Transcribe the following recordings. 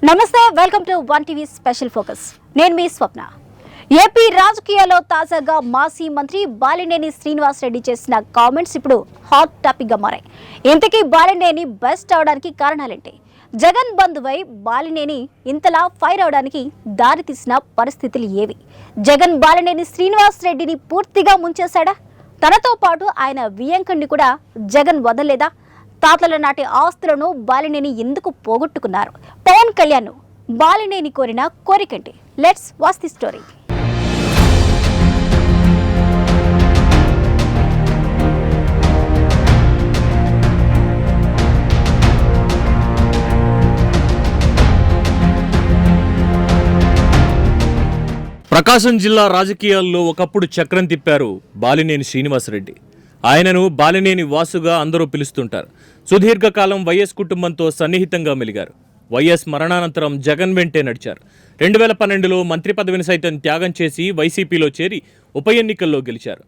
నమస్తే, welcome to one TV special focus. నేను మీ స్వప్న. AP రాజకీయాల్లో తాజాగా మాజీ మంత్రి బాలినేని శ్రీనివాసరెడ్డి చేసిన కామెంట్స్ ఇప్పుడు హాట్ టాపిక్ గా మారాయి. ఇంతకీ బాలినేని బెస్ట్ అవడానికి కారణాలేంటి? జగన్ బంధువై బాలినేని ఇంతలా ఫైర్ అవడానికి దారి తీసిన పరిస్థితులు ఏవి? జగన్ బాలినేని శ్రీనివాసరెడ్డిని పూర్తిగా ముంచేశాడా? తనతో పాటు ఆయన వియంకుడిని కూడా జగన్ వదలలేదా? తాతల నాటి ఆస్తులను బాలినేని ఎందుకు పోగొట్టుకున్నారు? పవన్ కళ్యాణ్ బాలినేని కోరిన కోరికంటి. Let's watch the story. Prakasam జిల్లా రాజకీయాల్లో ఒకప్పుడు చక్రం తిప్పారు బాలినేని శ్రీనివాసరెడ్డి. ఆయనను బాలినేని వాసుగా అందరూ పిలుస్తుంటారు. సుదీర్ఘకాలం వైఎస్ కుటుంబంతో సన్నిహితంగా మెలిగారు. వైఎస్ మరణానంతరం జగన్ వెంటే నడిచారు. 2012లో మంత్రి పదవిని సైతం త్యాగం చేసి వైసీపీలో చేరి ఉప ఎన్నికల్లో గెలిచారు.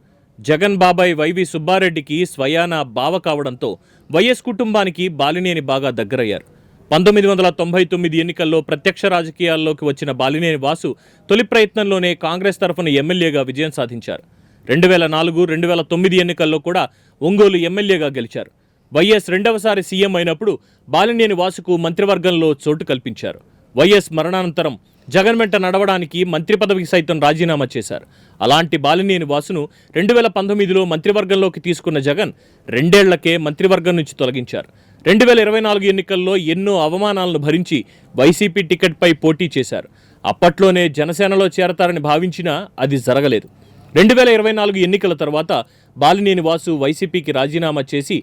జగన్ బాబాయ్ వైవి సుబ్బారెడ్డికి స్వయాన బావ కావడంతో వైఎస్ కుటుంబానికి బాలినేని బాగా దగ్గరయ్యారు. 1999 ఎన్నికల్లో ప్రత్యక్ష రాజకీయాల్లోకి వచ్చిన బాలినేని వాసు తొలి ప్రయత్నంలోనే కాంగ్రెస్ తరఫున ఎమ్మెల్యేగా విజయం సాధించారు. 2004, 2009 ఎన్నికల్లో కూడా ఒంగోలు ఎమ్మెల్యేగా గెలిచారు. వైఎస్ రెండవసారి సీఎం అయినప్పుడు బాలినేని వాసుకు మంత్రివర్గంలో చోటు కల్పించారు. వైఎస్ మరణానంతరం జగన్ వెంట నడవడానికి మంత్రి పదవికి సైతం రాజీనామా చేశారు. అలాంటి బాలినేని వాసును 2019లో మంత్రివర్గంలోకి తీసుకున్న జగన్ 2 ఏళ్లకే మంత్రివర్గం నుంచి తొలగించారు. 2024 ఎన్నికల్లో ఎన్నో అవమానాలను భరించి వైసీపీ టికెట్పై పోటీ చేశారు. అప్పట్లోనే జనసేనలో చేరతారని భావించినా అది జరగలేదు. 2024 ఎన్నికల తర్వాత బాలినేని వాసు వైసీపీకి రాజీనామా చేసి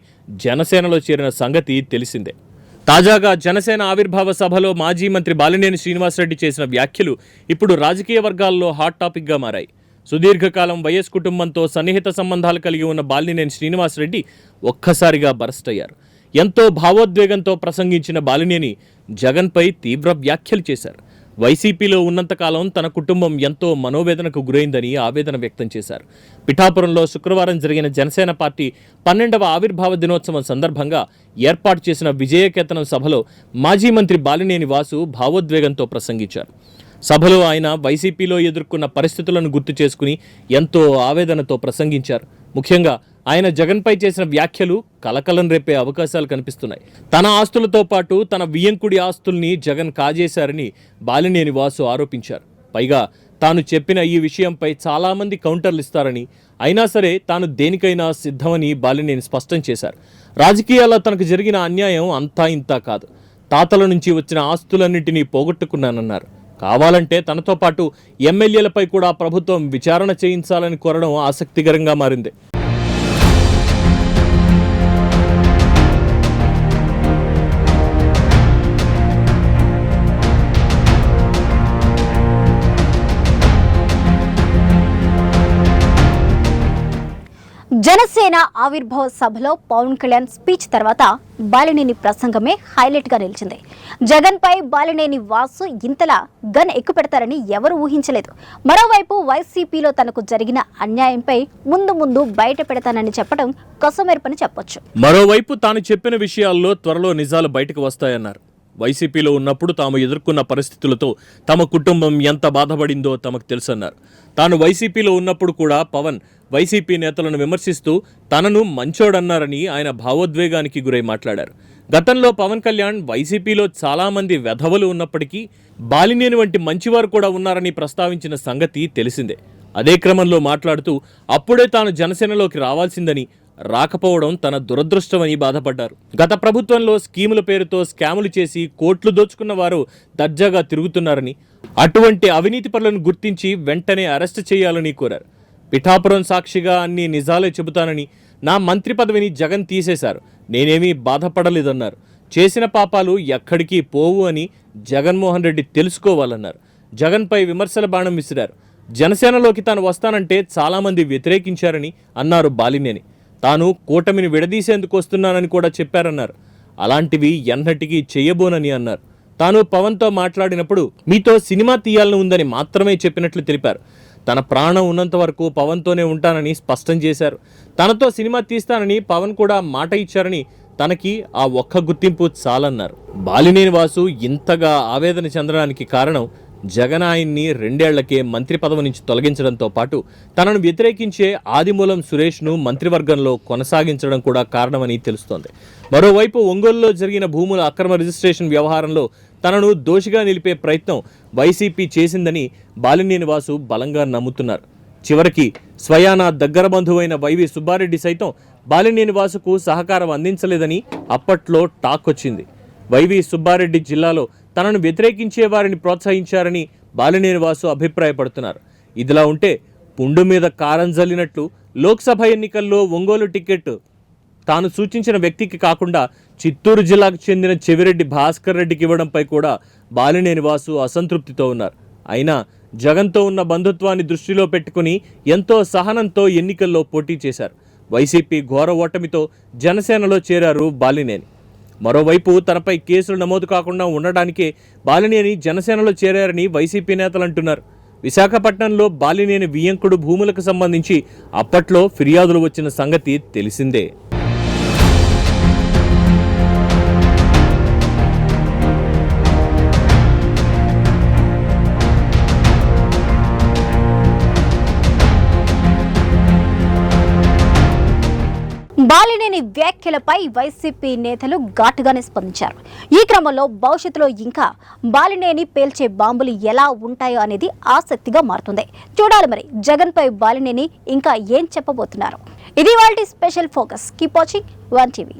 జనసేనలో చేరిన సంగతి తెలిసిందే. తాజాగా జనసేన ఆవిర్భావ సభలో మాజీ మంత్రి బాలినేని శ్రీనివాసరెడ్డి చేసిన వ్యాఖ్యలు ఇప్పుడు రాజకీయ వర్గాల్లో హాట్ టాపిక్గా మారాయి. సుదీర్ఘకాలం వైఎస్ కుటుంబంతో సన్నిహిత సంబంధాలు కలిగి ఉన్న బాలినేని శ్రీనివాసరెడ్డి ఒక్కసారిగా బరస్ట్ అయ్యారు. ఎంతో భావోద్వేగంతో ప్రసంగించిన బాలినేని జగన్పై తీవ్ర వ్యాఖ్యలు చేశారు. వైసీపీలో ఉన్నంతకాలం తన కుటుంబం ఎంతో మనోవేదనకు గురైందని ఆవేదన వ్యక్తం చేశారు. పిఠాపురంలో శుక్రవారం జరిగిన జనసేన పార్టీ 12వ ఆవిర్భావ దినోత్సవం సందర్భంగా ఏర్పాటు చేసిన విజయకేతనం సభలో మాజీ మంత్రి బాలినేని వాసు భావోద్వేగంతో ప్రసంగించారు. సభలో ఆయన వైసీపీలో ఎదుర్కొన్న పరిస్థితులను గుర్తు చేసుకుని ఎంతో ఆవేదనతో ప్రసంగించారు. ముఖ్యంగా ఆయన జగన్పై చేసిన వ్యాఖ్యలు కలకలం రేపే అవకాశాలు కనిపిస్తున్నాయి. తన ఆస్తులతో పాటు తన వియంకుడి ఆస్తుల్ని జగన్ కాజేశారని బాలినేని వాసు ఆరోపించారు. పైగా తాను చెప్పిన ఈ విషయంపై చాలామంది కౌంటర్లు ఇస్తారని, అయినా సరే తాను దేనికైనా సిద్ధమని బాలినేని స్పష్టం చేశారు. రాజకీయాల్లో తనకు జరిగిన అన్యాయం అంతా ఇంతా కాదు. తాతల నుంచి వచ్చిన ఆస్తులన్నింటినీ పోగొట్టుకున్నానన్నారు. కావాలంటే తనతో పాటు ఎమ్మెల్యేలపై కూడా ప్రభుత్వం విచారణ చేయించాలని కోరడం ఆసక్తికరంగా మారింది. జనసేన ఆవిర్భావ సభలో పవన్ కళ్యాణ్ స్పీచ్ తర్వాత బాలినేని ప్రసంగమే హైలైట్ గా నిలిచింది. జగన్ పై బాలినేని వాసు ఇంతలా గన్ ఎక్కుపెడతారని ఎవరు ఊహించలేదు. మరోవైపు వైసీపీలో తనకు జరిగిన అన్యాయంపై ముందు బయట పెడతానని చెప్పడం కొసమెరుపని చెప్పొచ్చు. మరోవైపు తాను చెప్పిన విషయాల్లో త్వరలో నిజాలు బయటకు వస్తాయన్నారు. వైసీపీలో ఉన్నప్పుడు తాము ఎదుర్కొన్న పరిస్థితులతో తమ కుటుంబం ఎంత బాధపడిందో తమకు తెలుసన్నారు. తాను వైసీపీలో ఉన్నప్పుడు కూడా పవన్ వైసీపీ నేతలను విమర్శిస్తూ తనను మంచోడన్నారని ఆయన భావోద్వేగానికి గురై మాట్లాడారు. గతంలో పవన్ కళ్యాణ్ వైసీపీలో చాలామంది వెధవలు ఉన్నప్పటికీ బాలినేని వంటి మంచివారు కూడా ఉన్నారని ప్రస్తావించిన సంగతి తెలిసిందే. అదే క్రమంలో మాట్లాడుతూ అప్పుడే తాను జనసేనలోకి రావాల్సిందని, రాకపోవడం తన దురదృష్టమని బాధపడ్డారు. గత ప్రభుత్వంలో స్కీముల పేరుతో స్కాములు చేసి కోట్లు దోచుకున్న వారు దర్జాగా తిరుగుతున్నారని, అటువంటి అవినీతి పరులను గుర్తించి వెంటనే అరెస్టు చేయాలని కోరారు. పిఠాపురం సాక్షిగా అన్ని నిజాలే చెబుతానని, నా మంత్రి పదవిని జగన్ తీసేశారు, నేనేమీ బాధపడలేదన్నారు. చేసిన పాపాలు ఎక్కడికి పోవు అని జగన్మోహన్ రెడ్డి తెలుసుకోవాలన్నారు. జగన్పై విమర్శల బాణం విసిరారు. జనసేనలోకి తాను వస్తానంటే చాలామంది వ్యతిరేకించారని అన్నారు బాలినేని. తాను కూటమిని విడదీసేందుకు వస్తున్నానని కూడా చెప్పారన్నారు. అలాంటివి ఎన్నటికీ చెయ్యబోనని అన్నారు. తాను పవన్తో మాట్లాడినప్పుడు మీతో సినిమా తీయాలని ఉందని మాత్రమే చెప్పినట్లు తెలిపారు. తన ప్రాణం ఉన్నంత వరకు పవన్తోనే ఉంటానని స్పష్టం చేశారు. తనతో సినిమా తీస్తానని పవన్ కూడా మాట ఇచ్చారని తనకి ఆ ఒక్క గుర్తింపు చాలన్నారు. బాలినేని వాసు ఇంతగా ఆవేదన చెందడానికి కారణం జగన్ ఆయన్ని 2 ఏళ్లకే మంత్రి పదవి నుంచి తొలగించడంతో పాటు తనను వ్యతిరేకించే ఆదిమూలం సురేష్ను మంత్రివర్గంలో కొనసాగించడం కూడా కారణమని తెలుస్తోంది. మరోవైపు ఒంగోలులో జరిగిన భూముల అక్రమ రిజిస్ట్రేషన్ వ్యవహారంలో తనను దోషిగా నిలిపే ప్రయత్నం వైసీపీ చేసిందని బాలినేని వాసు బలంగా నమ్ముతున్నారు. చివరికి స్వయానా దగ్గర బంధువైన వైవి సుబ్బారెడ్డి సైతం బాలినేని వాసుకు సహకారం అందించలేదని అప్పట్లో టాక్ వచ్చింది. వైవి సుబ్బారెడ్డి జిల్లాలో తనను వ్యతిరేకించే వారిని ప్రోత్సహించారని బాలినేని వాసు అభిప్రాయపడుతున్నారు. ఇదిలా ఉంటే పుండు మీద కారం జల్లినట్లు లోక్సభ ఎన్నికల్లో ఒంగోలు టికెట్ తాను సూచించిన వ్యక్తికి కాకుండా చిత్తూరు జిల్లాకు చెందిన చెవిరెడ్డి భాస్కర్ రెడ్డికి ఇవ్వడంపై కూడా బాలినేని వాసు అసంతృప్తితో ఉన్నారు. అయినా జగన్తో ఉన్న బంధుత్వాన్ని దృష్టిలో పెట్టుకుని ఎంతో సహనంతో ఎన్నికల్లో పోటీ చేశారు. వైసీపీ ఘోర ఓటమితో జనసేనలో చేరారు బాలినేని. మరోవైపు తనపై కేసులు నమోదు కాకుండా ఉండడానికే బాలినేని జనసేనలో చేరారని వైసీపీ నేతలు అంటున్నారు. విశాఖపట్నంలో బాలినేని వియ్యంకుడు భూములకు సంబంధించి అప్పట్లో ఫిర్యాదులు వచ్చిన సంగతి తెలిసిందే. బాలినేని వ్యాఖ్యలపై వైసీపీ నేతలు ఘాటుగానే స్పందించారు. ఈ క్రమంలో భవిష్యత్తులో ఇంకా బాలినేని పేల్చే బాంబులు ఎలా ఉంటాయో అనేది ఆసక్తిగా మారుతుంది. చూడాలి మరి జగన్ పై బాలినేని ఇంకా ఏం చెప్పబోతున్నారు. ఇది వాళ్ళ special focus. Keep watching 1 TV.